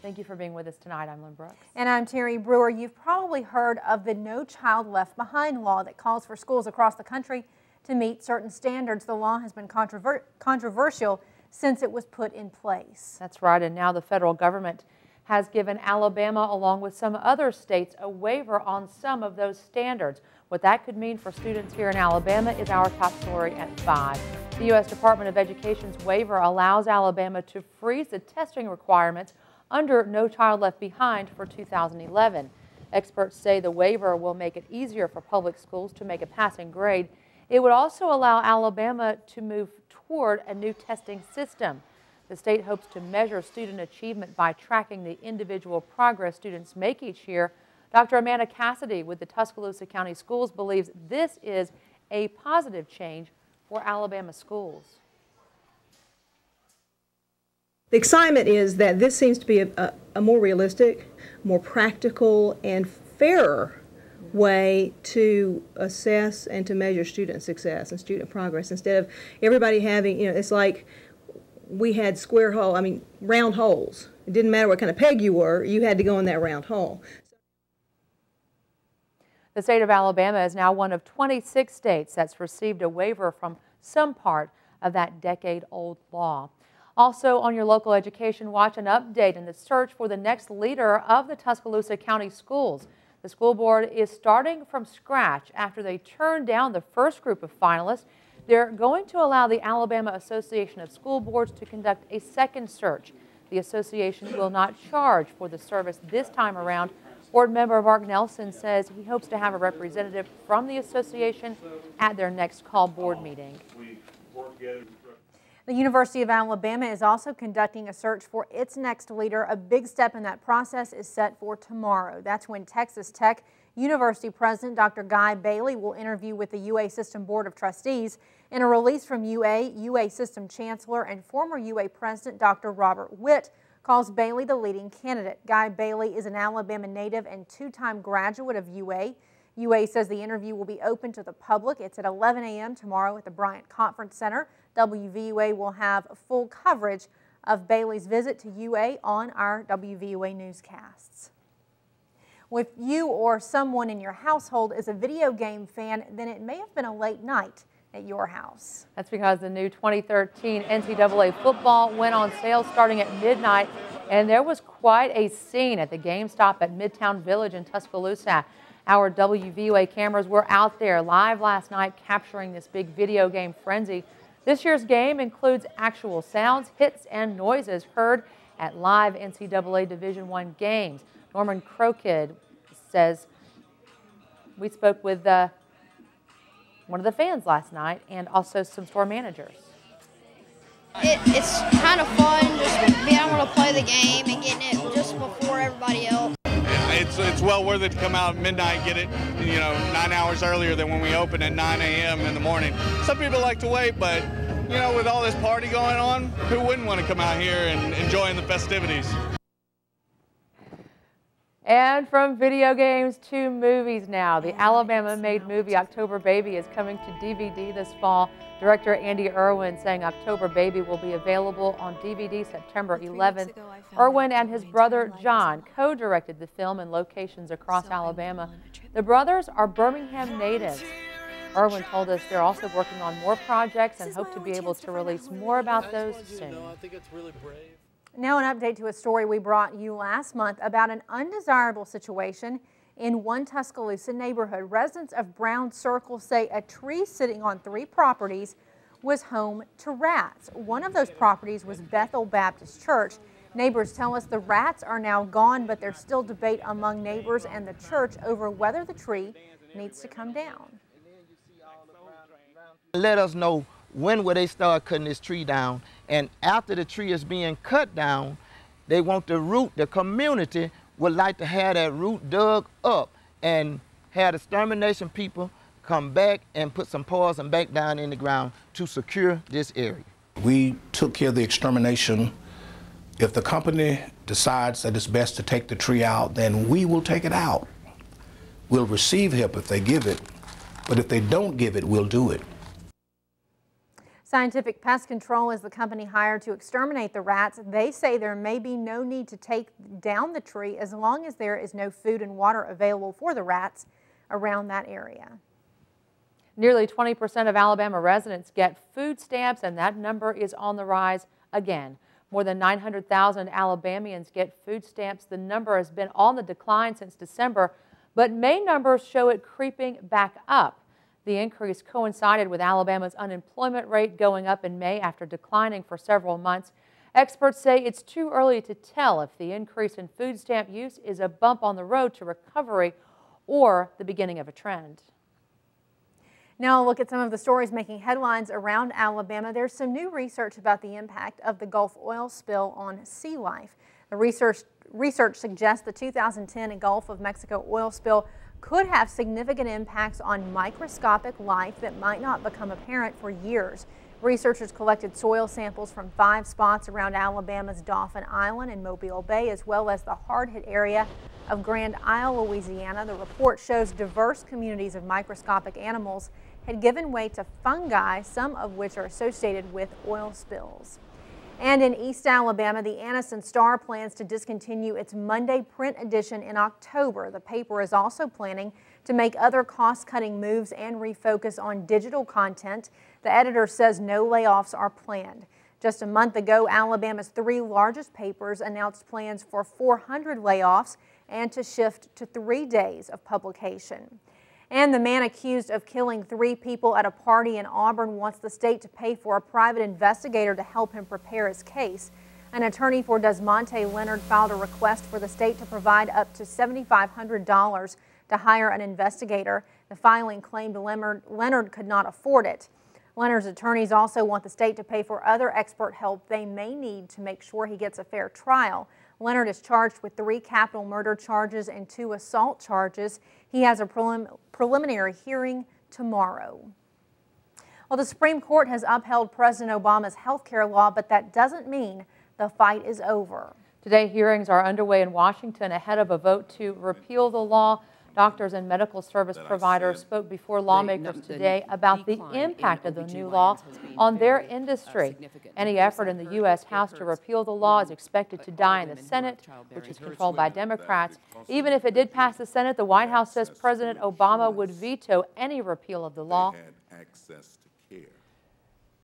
Thank you for being with us tonight. I'm Lynn Brooks. And I'm Terri Brewer. You've probably heard of the No Child Left Behind law that calls for schools across the country to meet certain standards. The law has been controversial since it was put in place. That's right, and now the federal government has given Alabama, along with some other states, a waiver on some of those standards. What that could mean for students here in Alabama is our top story at 5. The U.S. Department of Education's waiver allows Alabama to freeze the testing requirements under No Child Left Behind for 2011. Experts say the waiver will make it easier for public schools to make a passing grade. It would also allow Alabama to move toward a new testing system. The state hopes to measure student achievement by tracking the individual progress students make each year. Dr. Amanda Cassidy with the Tuscaloosa County Schools believes this is a positive change for Alabama schools. The excitement is that this seems to be a more realistic, more practical, and fairer way to assess and to measure student success and student progress, instead of everybody having, it's like we had round holes. It didn't matter what kind of peg you were, you had to go in that round hole. The state of Alabama is now one of 26 states that's received a waiver from some part of that decade-old law. Also on your local education watch, an update in the search for the next leader of the Tuscaloosa County Schools. The school board is starting from scratch after they turned down the first group of finalists. They're going to allow the Alabama Association of School Boards to conduct a second search. The association will not charge for the service this time around. Board member Mark Nelson says he hopes to have a representative from the association at their next call board meeting. The University of Alabama is also conducting a search for its next leader. A big step in that process is set for tomorrow. That's when Texas Tech University President Dr. Guy Bailey will interview with the UA System Board of Trustees. In a release from UA System Chancellor and former UA President Dr. Robert Witt calls Bailey the leading candidate. Guy Bailey is an Alabama native and two-time graduate of UA. UA says the interview will be open to the public. It's at 11 a.m. tomorrow at the Bryant Conference Center. WVUA will have full coverage of Bailey's visit to UA on our WVUA newscasts. If you or someone in your household is a video game fan, then it may have been a late night at your house. That's because the new 2013 NCAA football went on sale starting at midnight, and there was quite a scene at the GameStop at Midtown Village in Tuscaloosa. Our WVUA cameras were out there live last night capturing this big video game frenzy. This year's game includes actual sounds, hits, and noises heard at live NCAA Division I games. Norman Crokid says we spoke with one of the fans last night and also some store managers. It's kind of fun just being able to play the game and getting it just before everybody else. It's well worth it to come out at midnight and get it, 9 hours earlier than when we open at 9 a.m. in the morning. Some people like to wait, but with all this party going on, who wouldn't want to come out here and enjoying the festivities? And from video games to movies now. The Alabama-made movie October Baby is coming to DVD this fall. Director Andy Irwin saying October Baby will be available on DVD September 11th. Irwin and his brother John co-directed the film in locations across Alabama. The brothers are Birmingham natives. Irwin told us they're also working on more projects and hope to be able to release more about those soon. I think it's really brave. Now an update to a story we brought you last month about an undesirable situation in one Tuscaloosa neighborhood. Residents of Brown Circle say a tree sitting on 3 properties was home to rats. One of those properties was Bethel Baptist Church. Neighbors tell us the rats are now gone, but there's still debate among neighbors and the church over whether the tree needs to come down. Let us know when will they start cutting this tree down, and after the tree is being cut down, they want the community would like to have that root dug up and have the extermination people come back and put some poison back down in the ground to secure this area. We took care of the extermination. If the company decides that it's best to take the tree out, then we will take it out. We'll receive help if they give it, but if they don't give it, we'll do it. Scientific Pest Control is the company hired to exterminate the rats. They say there may be no need to take down the tree as long as there is no food and water available for the rats around that area. Nearly 20% of Alabama residents get food stamps, and that number is on the rise again. More than 900,000 Alabamians get food stamps. The number has been on the decline since December, but May numbers show it creeping back up. The increase coincided with Alabama's unemployment rate going up in May after declining for several months. Experts say it's too early to tell if the increase in food stamp use is a bump on the road to recovery or the beginning of a trend. Now, a look at some of the stories making headlines around Alabama. There's some new research about the impact of the Gulf oil spill on sea life. The research suggests the 2010 Gulf of Mexico oil spill could have significant impacts on microscopic life that might not become apparent for years. Researchers collected soil samples from 5 spots around Alabama's Dauphin Island and Mobile Bay, as well as the hard-hit area of Grand Isle, Louisiana. The report shows diverse communities of microscopic animals had given way to fungi, some of which are associated with oil spills. And in East Alabama, the Anniston Star plans to discontinue its Monday print edition in October. The paper is also planning to make other cost-cutting moves and refocus on digital content. The editor says no layoffs are planned. Just a month ago, Alabama's 3 largest papers announced plans for 400 layoffs and to shift to 3 days of publication. And the man accused of killing 3 people at a party in Auburn wants the state to pay for a private investigator to help him prepare his case. An attorney for Desmonte Leonard filed a request for the state to provide up to $7,500 to hire an investigator. The filing claimed Leonard could not afford it. Leonard's attorneys also want the state to pay for other expert help they may need to make sure he gets a fair trial. Leonard is charged with 3 capital murder charges and 2 assault charges. He has a preliminary hearing tomorrow. Well, the Supreme Court has upheld President Obama's health care law, but that doesn't mean the fight is over. Today, hearings are underway in Washington ahead of a vote to repeal the law. Doctors and medical service providers spoke before lawmakers today about the impact of the new law on their industry. Any effort in the U.S. House to repeal the law is expected to die in the Senate, which is controlled by Democrats. Even if it did pass the Senate, the White House says President Obama would veto any repeal of the law.